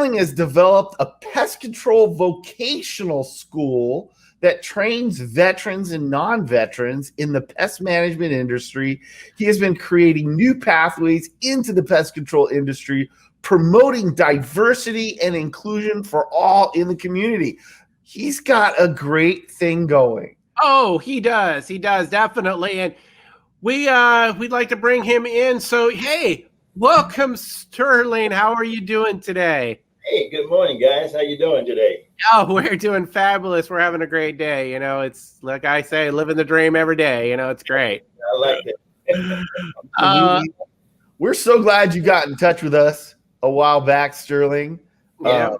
Sterling has developed a pest control vocational school that trains veterans and non-veterans in the pest management industry. He has been creating new pathways into the pest control industry, promoting diversity and inclusion for all in the community. He's got a great thing going. Oh, he does. He does, definitely. And we'd like to bring him in. So, hey, welcome, Sterling. How are you doing today? Hey, good morning, guys. How you doing today? Oh, we're doing fabulous. We're having a great day. You know, it's like I say, living the dream every day. You know, it's great. I like it. We're so glad you got in touch with us a while back, Sterling. Yeah.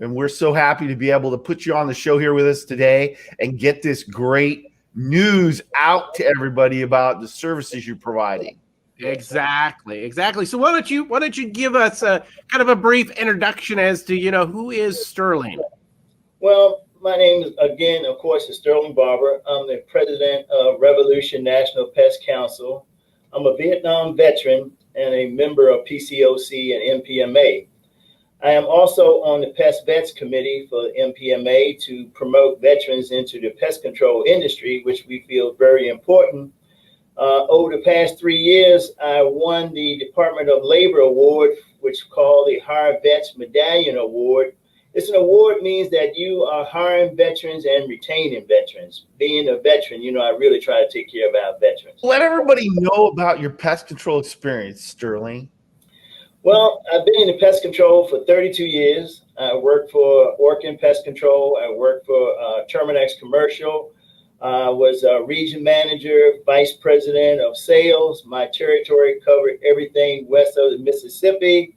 And we're so happy to be able to put you on the show here with us today and get this great news out to everybody about the services you're providing. Exactly. So why don't you give us a kind of a brief introduction as to, you know, who is Sterling? Well, my name is, again, of course, is Sterling Barbour. I'm the president of Revolution National Pest Council. I'm a Vietnam veteran and a member of PCOC and MPMA. I am also on the Pest Vets Committee for MPMA to promote veterans into the pest control industry, which we feel very important. Over the past 3 years, I won the Department of Labor Award, which is called the Hire Vets Medallion Award. It's an award means that you are hiring veterans and retaining veterans. Being a veteran, you know, I really try to take care of our veterans. Let everybody know about your pest control experience, Sterling. Well, I've been in the pest control for 32 years. I worked for Orkin Pest Control. I worked for Terminex Commercial. I was a region manager, vice president of sales. My territory covered everything west of the Mississippi.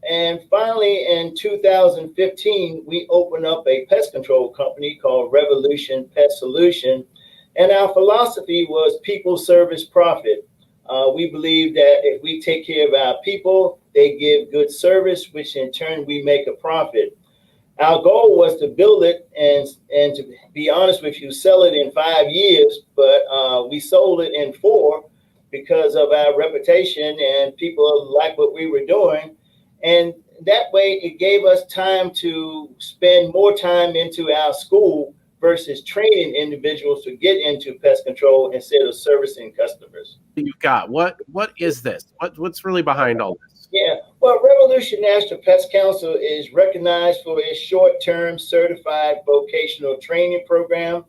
And finally, in 2015, we opened up a pest control company called Revolution Pest Solution. And our philosophy was people, service, profit. We believe that if we take care of our people, they give good service, which in turn we make a profit. Our goal was to build it and to be honest with you, sell it in 5 years, but we sold it in 4 because of our reputation and people liked what we were doing. And that way it gave us time to spend more time into our school versus training individuals to get into pest control instead of servicing customers. You've got what is this? What's really behind all this? Yeah, well, Revolution National Pest Council is recognized for its short-term certified vocational training program.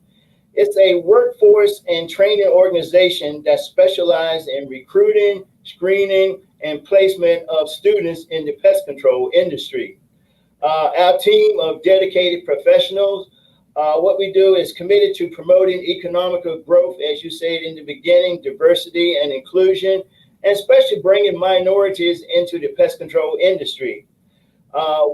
It's a workforce and training organization that specializes in recruiting, screening, and placement of students in the pest control industry. Our team of dedicated professionals, what we do is committed to promoting economical growth, as you said in the beginning, diversity and inclusion, and especially bringing minorities into the pest control industry.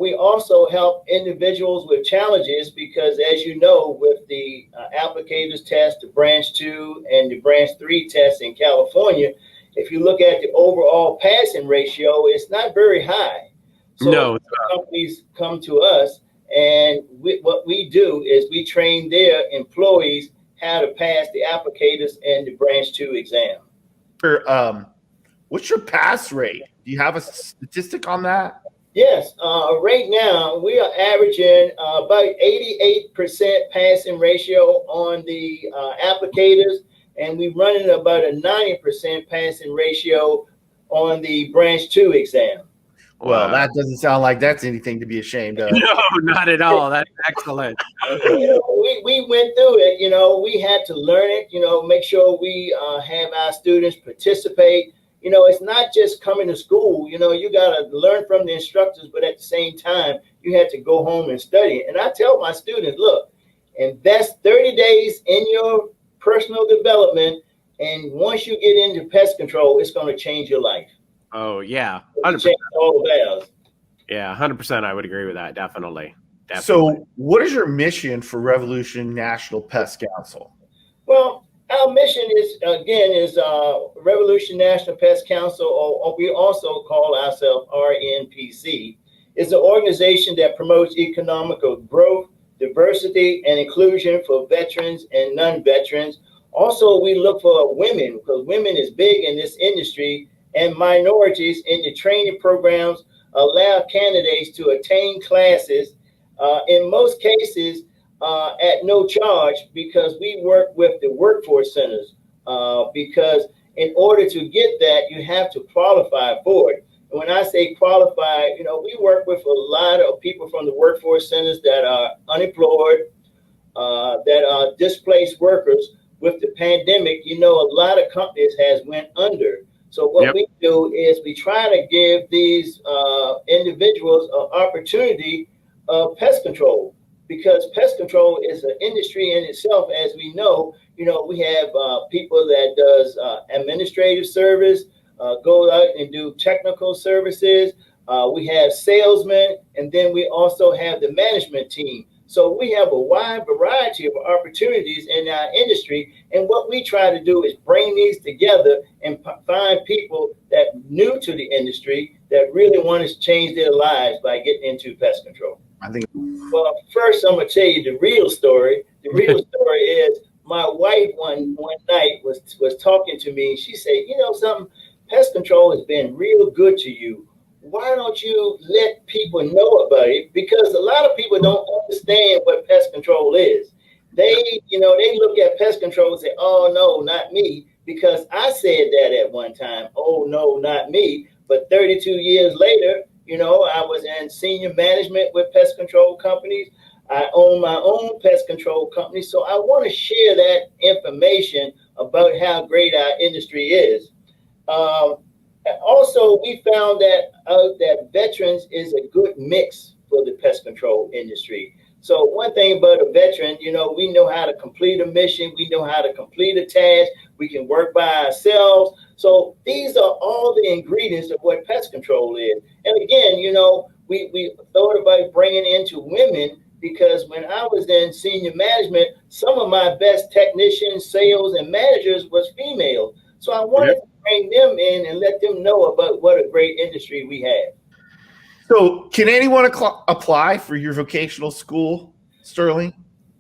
We also help individuals with challenges because, as you know, with the applicators test, the branch 2 and the branch 3 test in California, if you look at the overall passing ratio, it's not very high. So no, companies come to us, and what we do is we train their employees how to pass the applicators and the branch 2 exam. What's your pass rate? Do you have a statistic on that? Yes. Right now, we are averaging about 88% passing ratio on the applicators, and we're running about a 90% passing ratio on the branch 2 exam. Well, that doesn't sound like that's anything to be ashamed of. No, not at all. That's excellent. You know, we went through it. You know, we had to learn it. You know, make sure we have our students participate. You know, it's not just coming to school. You know, you got to learn from the instructors, but at the same time, you had to go home and study. And I tell my students, look, invest 30 days in your personal development, and once you get into pest control, it's going to change your life. Oh, yeah. 100%. All of ours. Yeah, 100%. I would agree with that. Definitely. So what is your mission for Revolution National Pest Council? Well, our mission is Revolution National Pest Council, or we also call ourselves RNPC. It's an organization that promotes economical growth, diversity, and inclusion for veterans and non-veterans. Also, we look for women, because women is big in this industry, and minorities in the training programs. allow candidates to attain classes, in most cases at no charge, because we work with the workforce centers, because in order to get that, you have to qualify for it. And when I say qualify, we work with a lot of people from the workforce centers that are unemployed, that are displaced workers. With the pandemic, a lot of companies has went under. So what we do is we try to give these individuals an opportunity of pest control, because pest control is an industry in itself. As we know, we have people that does administrative service, go out and do technical services. We have salesmen, and then we also have the management team. So we have a wide variety of opportunities in our industry. And what we try to do is bring these together and find people that are new to the industry that really want to change their lives by getting into pest control. Well, first I'm going to tell you the real story. The real story is my wife one night was talking to me. She said, something, pest control has been real good to you. Why don't you let people know about it? Because a lot of people don't understand what pest control is. They look at pest control and say, oh, no, not me. Because I said that at one time, oh, no, not me. But 32 years later, I was in senior management with pest control companies. I own my own pest control company. So I want to share that information about how great our industry is. Also, we found that veterans is a good mix for the pest control industry. So one thing about a veteran, we know how to complete a mission. We know how to complete a task. We can work by ourselves. So these are all the ingredients of what pest control is. And again, we thought about bringing into women, because when I was in senior management, some of my best technicians, sales, and managers was female. So I wanted to bring them in and let them know about what a great industry we have. So can anyone apply for your vocational school, Sterling?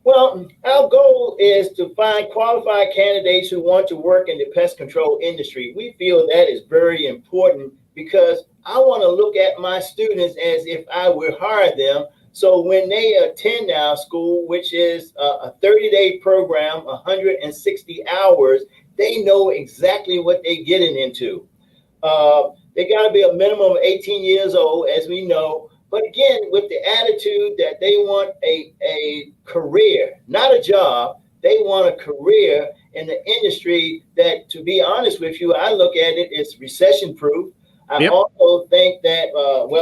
Well, our goal is to find qualified candidates who want to work in the pest control industry. We feel that is very important, because I want to look at my students as if I would hire them. So when they attend our school, which is a 30-day program, 160 hours, they know exactly what they're getting into. They got to be a minimum of 18 years old, as we know. But again, with the attitude that they want a career, not a job, they want a career in the industry that, to be honest with you, I look at it as recession-proof. I also think that,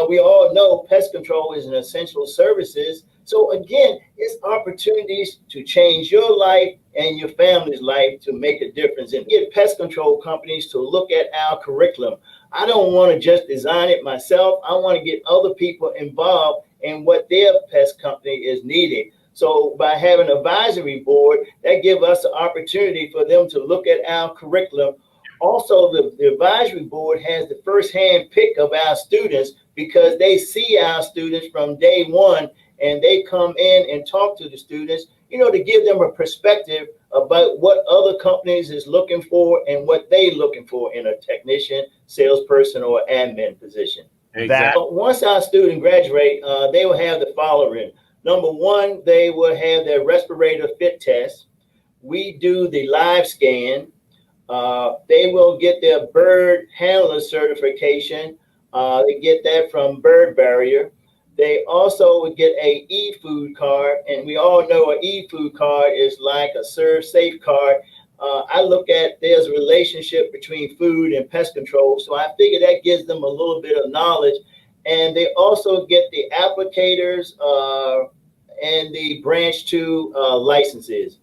we all know pest control is an essential services. So again, it's opportunities to change your life and your family's life to make a difference, and get pest control companies to look at our curriculum. I don't want to just design it myself. I want to get other people involved in what their pest company is needing. So by having an advisory board, that gives us the opportunity for them to look at our curriculum. Also, the advisory board has the first-hand pick of our students, because they see our students from day one, and they come in and talk to the students, to give them a perspective about what other companies is looking for and what they looking for in a technician, salesperson, or admin position. Exactly. Once our student graduate, they will have the following. Number one, they will have their respirator fit test. We do the live scan. They will get their bird handler certification. They get that from Bird Barrier. They also would get a e-food card, and we all know an e-food card is like a Serve Safe card. I look at there's a relationship between food and pest control, so I figure that gives them a little bit of knowledge. And they also get the applicators and the branch 2 licenses.